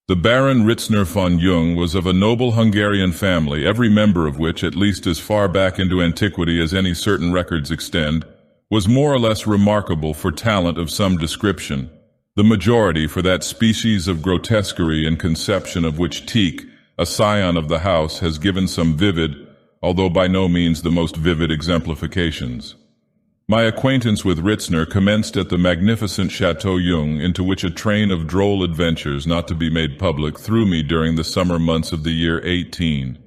The Baron Ritzner von Jung was of a noble Hungarian family, every member of which, at least as far back into antiquity as any certain records extend, was more or less remarkable for talent of some description, the majority for that species of grotesquerie and conception of which Tieck, a scion of the house, has given some vivid, although by no means the most vivid exemplifications. My acquaintance with Ritzner commenced at the magnificent Chateau Jung, into which a train of droll adventures not to be made public threw me during the summer months of the year 18.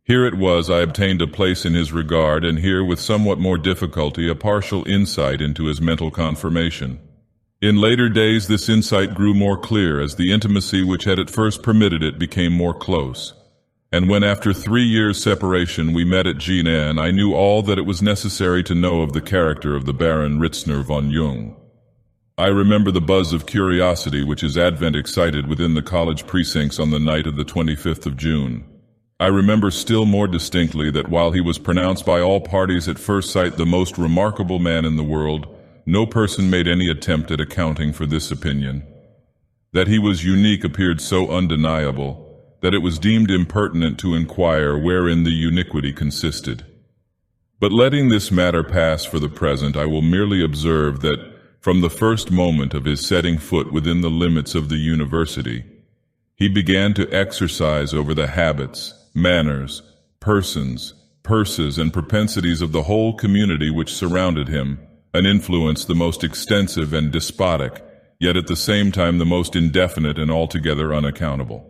Here it was I obtained a place in his regard, and here with somewhat more difficulty a partial insight into his mental conformation. In later days this insight grew more clear as the intimacy which had at first permitted it became more close. And when after 3 years' separation we met at Jinan, I knew all that it was necessary to know of the character of the Baron Ritzner von Jung. I remember the buzz of curiosity which his advent excited within the college precincts on the night of the 25th of June. I remember still more distinctly that while he was pronounced by all parties at first sight the most remarkable man in the world, no person made any attempt at accounting for this opinion. That he was unique appeared so undeniable that it was deemed impertinent to inquire wherein the uniquity consisted. But letting this matter pass for the present, I will merely observe that, from the first moment of his setting foot within the limits of the university, he began to exercise over the habits, manners, persons, purses, and propensities of the whole community which surrounded him, an influence the most extensive and despotic, yet at the same time the most indefinite and altogether unaccountable.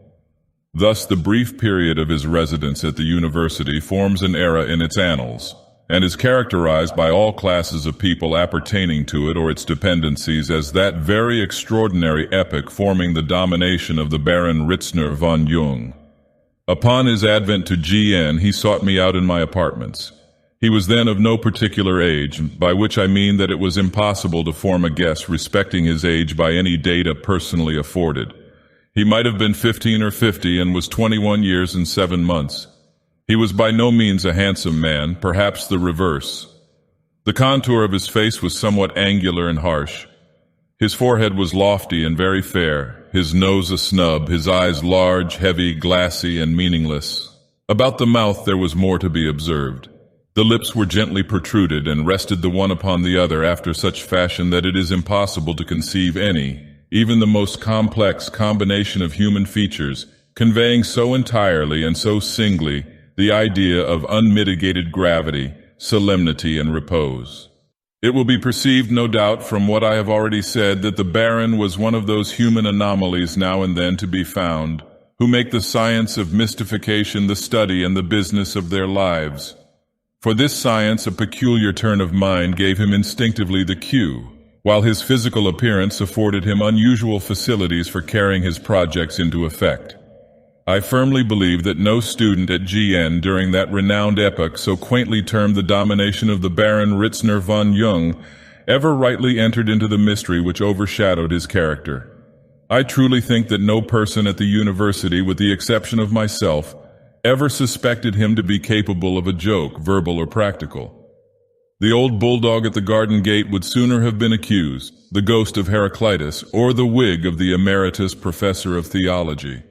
Thus, the brief period of his residence at the university forms an era in its annals, and is characterized by all classes of people appertaining to it or its dependencies as that very extraordinary epoch forming the domination of the Baron Ritzner von Jung. Upon his advent to Gien, he sought me out in my apartments. He was then of no particular age, by which I mean that it was impossible to form a guess respecting his age by any data personally afforded. He might have been 15 or 50 and was 21 years and 7 months. He was by no means a handsome man, perhaps the reverse. The contour of his face was somewhat angular and harsh. His forehead was lofty and very fair, his nose a snub, his eyes large, heavy, glassy, and meaningless. About the mouth there was more to be observed. The lips were gently protruded and rested the one upon the other after such fashion that it is impossible to conceive any, even the most complex combination of human features, conveying so entirely and so singly the idea of unmitigated gravity, solemnity, and repose. It will be perceived, no doubt, from what I have already said, that the Baron was one of those human anomalies now and then to be found, who make the science of mystification the study and the business of their lives. For this science a peculiar turn of mind gave him instinctively the cue, while his physical appearance afforded him unusual facilities for carrying his projects into effect. I firmly believe that no student at Gien during that renowned epoch so quaintly termed the domination of the Baron Ritzner von Jung ever rightly entered into the mystery which overshadowed his character. I truly think that no person at the university, with the exception of myself, ever suspected him to be capable of a joke, verbal or practical. The old bulldog at the garden gate would sooner have been accused, the ghost of Heraclitus, or the wig of the emeritus professor of theology.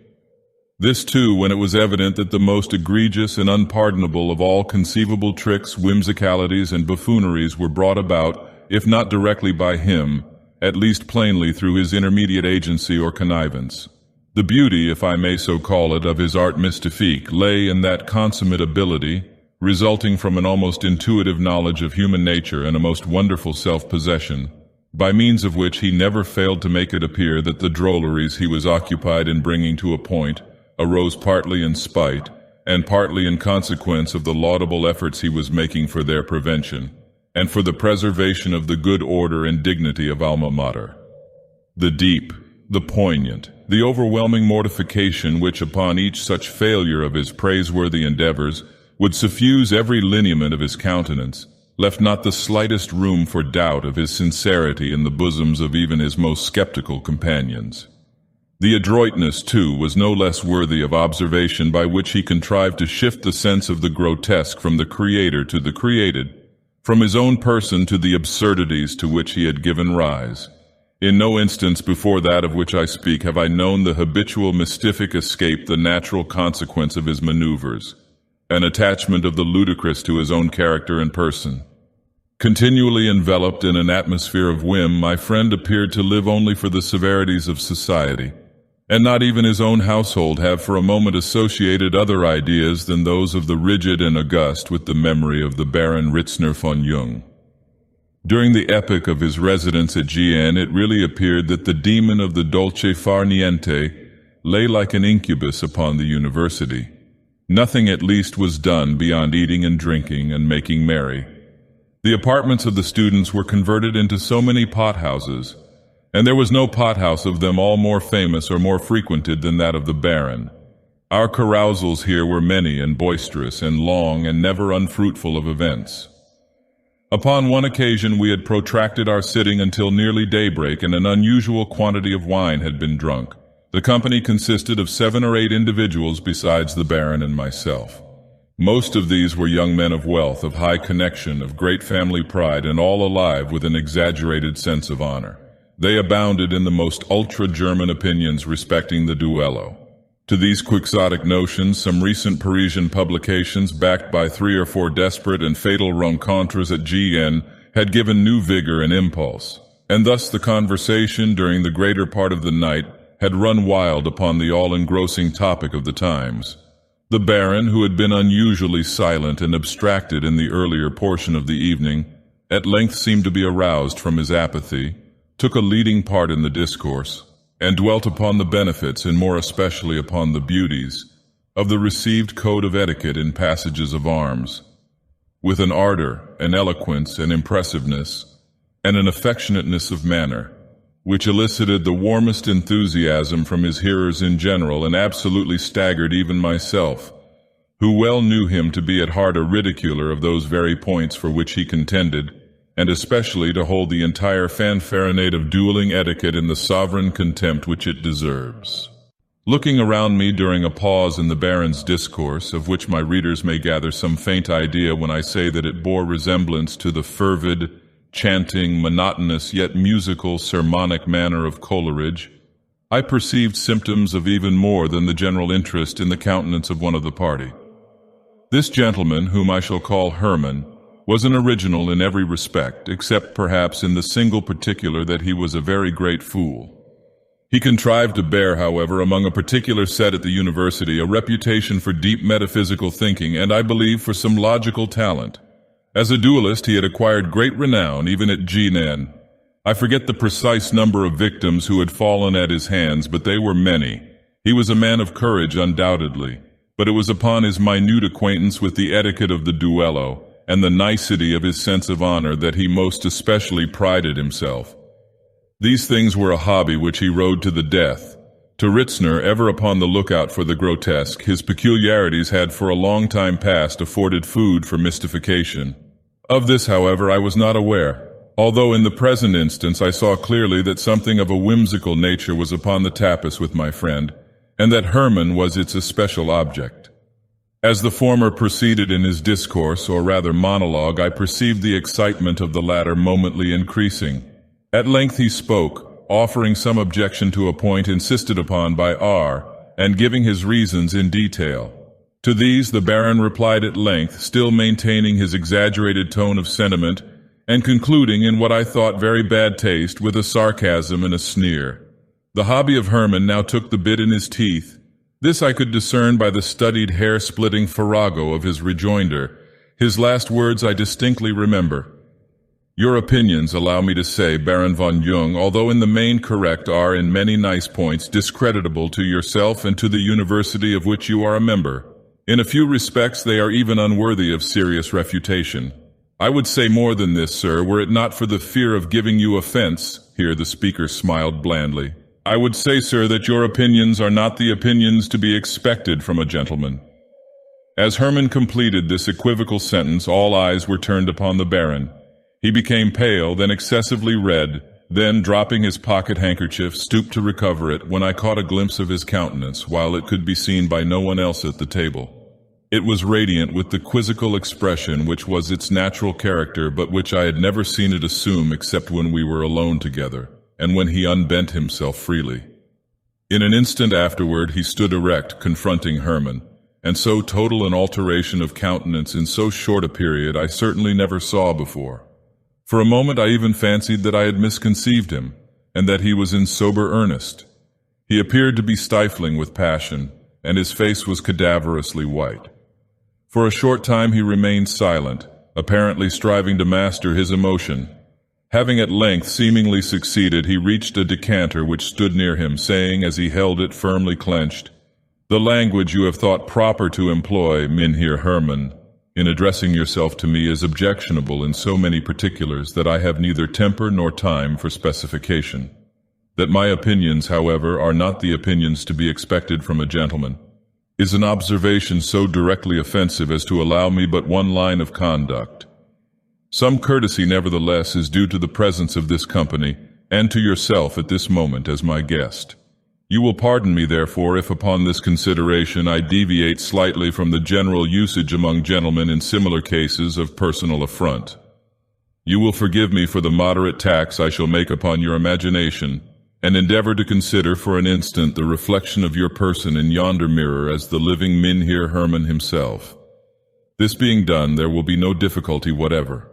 This too, when it was evident that the most egregious and unpardonable of all conceivable tricks, whimsicalities, and buffooneries were brought about, if not directly by him, at least plainly through his intermediate agency or connivance. The beauty, if I may so call it, of his art mystique lay in that consummate ability, resulting from an almost intuitive knowledge of human nature and a most wonderful self-possession, by means of which he never failed to make it appear that the drolleries he was occupied in bringing to a point arose partly in spite and partly in consequence of the laudable efforts he was making for their prevention, and for the preservation of the good order and dignity of Alma Mater. The deep, the poignant, the overwhelming mortification which upon each such failure of his praiseworthy endeavors would suffuse every lineament of his countenance, left not the slightest room for doubt of his sincerity in the bosoms of even his most skeptical companions. The adroitness, too, was no less worthy of observation by which he contrived to shift the sense of the grotesque from the creator to the created, from his own person to the absurdities to which he had given rise. In no instance before that of which I speak have I known the habitual mystific escape the natural consequence of his maneuvers, an attachment of the ludicrous to his own character and person. Continually enveloped in an atmosphere of whim, my friend appeared to live only for the severities of society, and not even his own household have for a moment associated other ideas than those of the rigid and august with the memory of the Baron Ritzner von Jung. During the epoch of his residence at Gien, it really appeared that the demon of the dolce far niente lay like an incubus upon the university. Nothing at least was done beyond eating and drinking and making merry. The apartments of the students were converted into so many pothouses, and there was no pothouse of them all more famous or more frequented than that of the Baron. Our carousals here were many and boisterous and long and never unfruitful of events. Upon one occasion we had protracted our sitting until nearly daybreak, and an unusual quantity of wine had been drunk. The company consisted of 7 or 8 individuals besides the Baron and myself. Most of these were young men of wealth, of high connection, of great family pride, and all alive with an exaggerated sense of honor. They abounded in the most ultra-German opinions respecting the duello. To these quixotic notions, some recent Parisian publications, backed by 3 or 4 desperate and fatal rencontres at Gien, had given new vigor and impulse, and thus the conversation during the greater part of the night had run wild upon the all-engrossing topic of the times. The Baron, who had been unusually silent and abstracted in the earlier portion of the evening, at length seemed to be aroused from his apathy, took a leading part in the discourse, and dwelt upon the benefits, and more especially upon the beauties, of the received code of etiquette in passages of arms, with an ardor, an eloquence, an impressiveness, and an affectionateness of manner, which elicited the warmest enthusiasm from his hearers in general, and absolutely staggered even myself, who well knew him to be at heart a ridiculer of those very points for which he contended, and especially to hold the entire fanfaronade of dueling etiquette in the sovereign contempt which it deserves. Looking around me during a pause in the Baron's discourse, of which my readers may gather some faint idea when I say that it bore resemblance to the fervid, chanting, monotonous yet musical sermonic manner of Coleridge, I perceived symptoms of even more than the general interest in the countenance of one of the party. This gentleman, whom I shall call Hermann, was an original in every respect, except perhaps in the single particular that he was a very great fool. He contrived to bear, however, among a particular set at the university, a reputation for deep metaphysical thinking, and I believe for some logical talent. As a duelist he had acquired great renown even at Gien. I forget the precise number of victims who had fallen at his hands, but they were many. He was a man of courage, undoubtedly, but it was upon his minute acquaintance with the etiquette of the duello, and the nicety of his sense of honor that he most especially prided himself. These things were a hobby which he rode to the death. To Ritzner, ever upon the lookout for the grotesque, his peculiarities had for a long time past afforded food for mystification. Of this, however, I was not aware, although in the present instance I saw clearly that something of a whimsical nature was upon the tapis with my friend, and that Hermann was its especial object. As the former proceeded in his discourse, or rather monologue, I perceived the excitement of the latter momently increasing. At length he spoke, offering some objection to a point insisted upon by R, and giving his reasons in detail. To these the Baron replied at length, still maintaining his exaggerated tone of sentiment, and concluding in what I thought very bad taste with a sarcasm and a sneer. The hobby of Hermann now took the bit in his teeth. This I could discern by the studied hair-splitting farrago of his rejoinder. His last words I distinctly remember. Your opinions, allow me to say, Baron von Jung, although in the main correct, are in many nice points discreditable to yourself and to the university of which you are a member. In a few respects they are even unworthy of serious refutation. I would say more than this, sir, were it not for the fear of giving you offense. Here the speaker smiled blandly. I would say, sir, that your opinions are not the opinions to be expected from a gentleman. As Hermann completed this equivocal sentence, all eyes were turned upon the Baron. He became pale, then excessively red, then, dropping his pocket handkerchief, stooped to recover it, when I caught a glimpse of his countenance, while it could be seen by no one else at the table. It was radiant with the quizzical expression which was its natural character, but which I had never seen it assume except when we were alone together. and when he unbent himself freely. In an instant afterward he stood erect, confronting Herman, and so total an alteration of countenance in so short a period I certainly never saw before. For a moment I even fancied that I had misconceived him, and that he was in sober earnest. He appeared to be stifling with passion, and his face was cadaverously white. For a short time he remained silent, apparently striving to master his emotion. Having at length seemingly succeeded, he reached a decanter which stood near him, saying as he held it firmly clenched, "The language you have thought proper to employ, Mynheer Herman, in addressing yourself to me is objectionable in so many particulars that I have neither temper nor time for specification. That my opinions, however, are not the opinions to be expected from a gentleman, is an observation so directly offensive as to allow me but one line of conduct. Some courtesy, nevertheless, is due to the presence of this company, and to yourself at this moment as my guest. You will pardon me, therefore, if upon this consideration I deviate slightly from the general usage among gentlemen in similar cases of personal affront. You will forgive me for the moderate tax I shall make upon your imagination, and endeavor to consider for an instant the reflection of your person in yonder mirror as the living Mynheer Herman himself. This being done, there will be no difficulty whatever.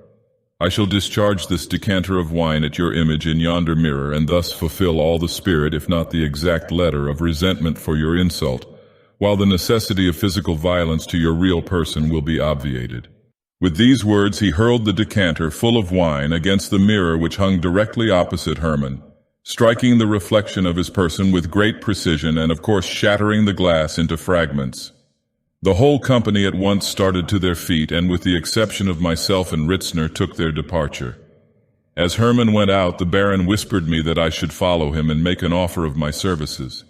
I shall discharge this decanter of wine at your image in yonder mirror, and thus fulfill all the spirit, if not the exact letter, of resentment for your insult, while the necessity of physical violence to your real person will be obviated." With these words he hurled the decanter full of wine against the mirror which hung directly opposite Herman, striking the reflection of his person with great precision and of course shattering the glass into fragments. The whole company at once started to their feet, and with the exception of myself and Ritzner took their departure. As Herman went out, the Baron whispered me that I should follow him and make an offer of my services.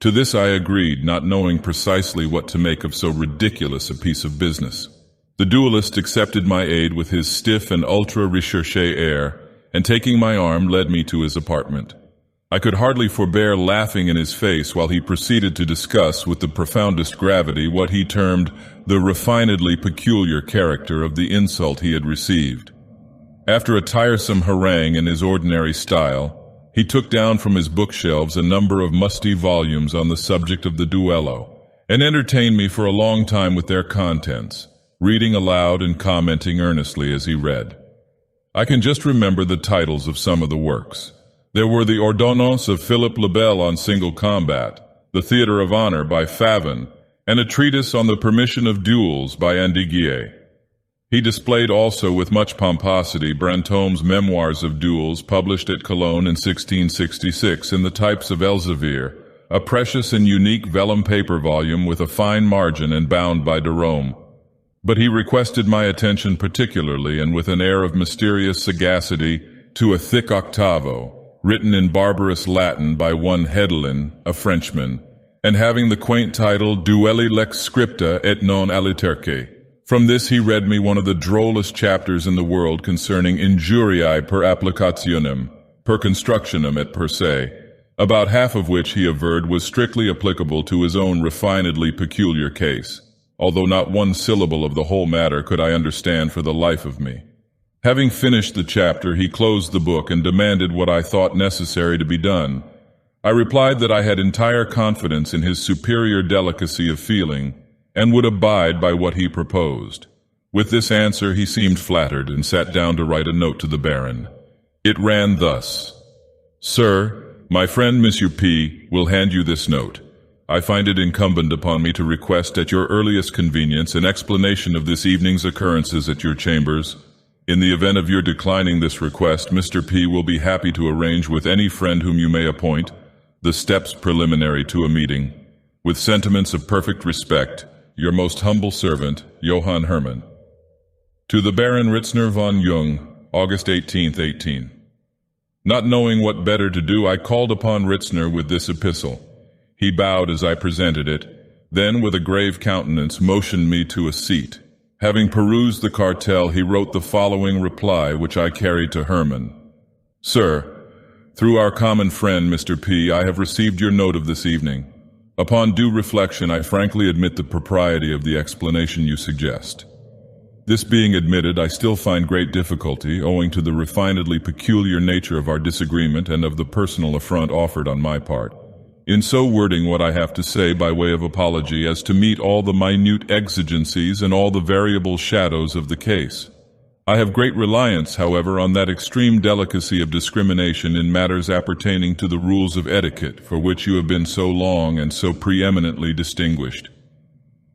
To this I agreed, not knowing precisely what to make of so ridiculous a piece of business. The duelist accepted my aid with his stiff and ultra-recherché air, and taking my arm led me to his apartment. I could hardly forbear laughing in his face while he proceeded to discuss with the profoundest gravity what he termed the refinedly peculiar character of the insult he had received. After a tiresome harangue in his ordinary style, he took down from his bookshelves a number of musty volumes on the subject of the duello, and entertained me for a long time with their contents, reading aloud and commenting earnestly as he read. I can just remember the titles of some of the works. There were the Ordonnance of Philippe le Bel on single combat, the Theatre of Honor by Favin, and a treatise on the permission of duels by Andiguier. He displayed also with much pomposity Brantôme's Memoirs of Duels, published at Cologne in 1666 in the types of Elzevir, a precious and unique vellum paper volume with a fine margin and bound by de Rome. But he requested my attention particularly, and with an air of mysterious sagacity, to a thick octavo, written in barbarous Latin by one Hedelin, a Frenchman, and having the quaint title Duelli lex scripta et non aliterque. From this he read me one of the drollest chapters in the world concerning injuriae per applicationem, per constructionem et per se, about half of which he averred was strictly applicable to his own refinedly peculiar case, although not one syllable of the whole matter could I understand for the life of me. Having finished the chapter, he closed the book and demanded what I thought necessary to be done. I replied that I had entire confidence in his superior delicacy of feeling, and would abide by what he proposed. With this answer he seemed flattered, and sat down to write a note to the Baron. It ran thus: "Sir, my friend Monsieur P. will hand you this note. I find it incumbent upon me to request at your earliest convenience an explanation of this evening's occurrences at your chambers. In the event of your declining this request, Mr. P. will be happy to arrange with any friend whom you may appoint the steps preliminary to a meeting. With sentiments of perfect respect, your most humble servant, Johann Herman." To the Baron Ritzner von Jung, August 18th, 18. Not knowing what better to do, I called upon Ritzner with this epistle. He bowed as I presented it, then with a grave countenance motioned me to a seat. Having perused the cartel, he wrote the following reply, which I carried to Herman. "Sir, through our common friend, Mr. P., I have received your note of this evening. Upon due reflection, I frankly admit the propriety of the explanation you suggest. This being admitted, I still find great difficulty, owing to the refinedly peculiar nature of our disagreement and of the personal affront offered on my part, in so wording what I have to say by way of apology as to meet all the minute exigencies and all the variable shadows of the case. I have great reliance, however, on that extreme delicacy of discrimination in matters appertaining to the rules of etiquette for which you have been so long and so preeminently distinguished.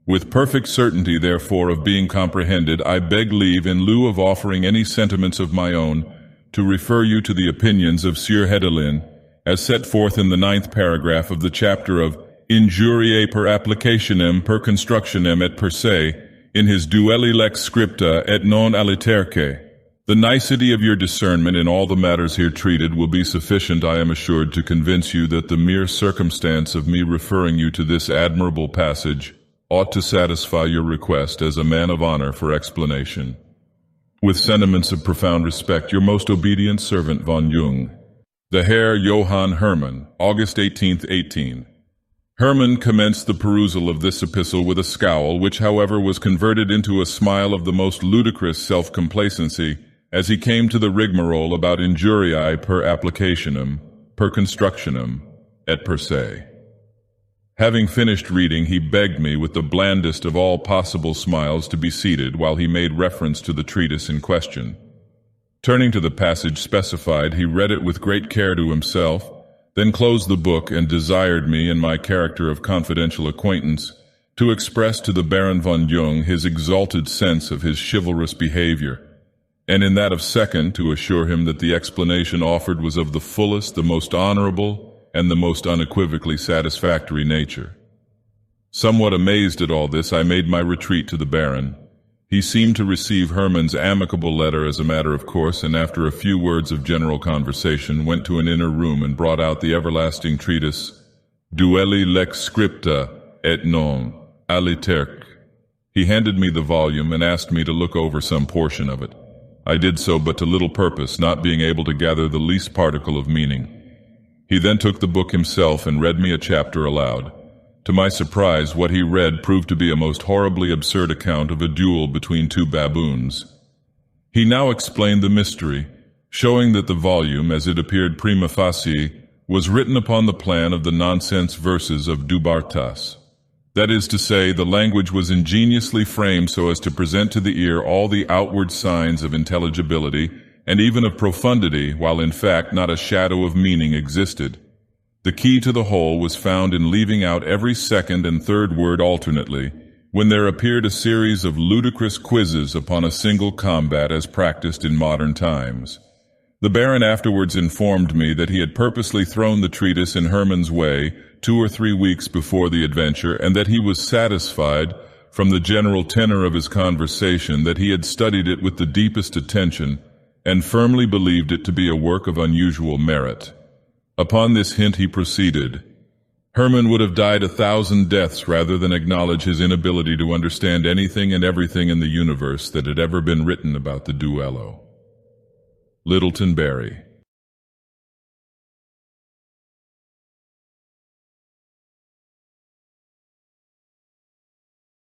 With perfect certainty, therefore, of being comprehended, I beg leave, in lieu of offering any sentiments of my own, to refer you to the opinions of Sieur Hedelin, as set forth in the 9th paragraph of the chapter of Injuriae per applicationem per constructionem et per se, in his Alaylex scripta et non aliterque. The nicety of your discernment in all the matters here treated will be sufficient, I am assured, to convince you that the mere circumstance of me referring you to this admirable passage ought to satisfy your request as a man of honor for explanation. With sentiments of profound respect, your most obedient servant, von Jung. The Herr Johann Hermann, August 18th, 18. Hermann commenced the perusal of this epistle with a scowl, which, however, was converted into a smile of the most ludicrous self-complacency as he came to the rigmarole about injuriae per applicationem, per constructionem, et per se. Having finished reading, he begged me with the blandest of all possible smiles to be seated while he made reference to the treatise in question. Turning to the passage specified, he read it with great care to himself, then closed the book and desired me, in my character of confidential acquaintance, to express to the Baron von Jung his exalted sense of his chivalrous behavior, and in that of second, to assure him that the explanation offered was of the fullest, the most honorable, and the most unequivocally satisfactory nature. Somewhat amazed at all this, I made my retreat to the Baron. He seemed to receive Hermann's amicable letter as a matter of course, and after a few words of general conversation, went to an inner room and brought out the everlasting treatise, Alaylex scripta et non aliterque. He handed me the volume and asked me to look over some portion of it. I did so, but to little purpose, not being able to gather the least particle of meaning. He then took the book himself and read me a chapter aloud. To my surprise, what he read proved to be a most horribly absurd account of a duel between two baboons. He now explained the mystery, showing that the volume, as it appeared prima facie, was written upon the plan of the nonsense verses of Du Bartas. That is to say, the language was ingeniously framed so as to present to the ear all the outward signs of intelligibility and even of profundity, while in fact not a shadow of meaning existed. The key to the whole was found in leaving out every second and third word alternately, when there appeared a series of ludicrous quizzes upon a single combat as practiced in modern times. The Baron afterwards informed me that he had purposely thrown the treatise in Hermann's way 2 or 3 weeks before the adventure, and that he was satisfied, from the general tenor of his conversation, that he had studied it with the deepest attention, and firmly believed it to be a work of unusual merit. Upon this hint he proceeded. Hermann would have died 1,000 deaths rather than acknowledge his inability to understand anything and everything in the universe that had ever been written about the duello. Littleton Barry.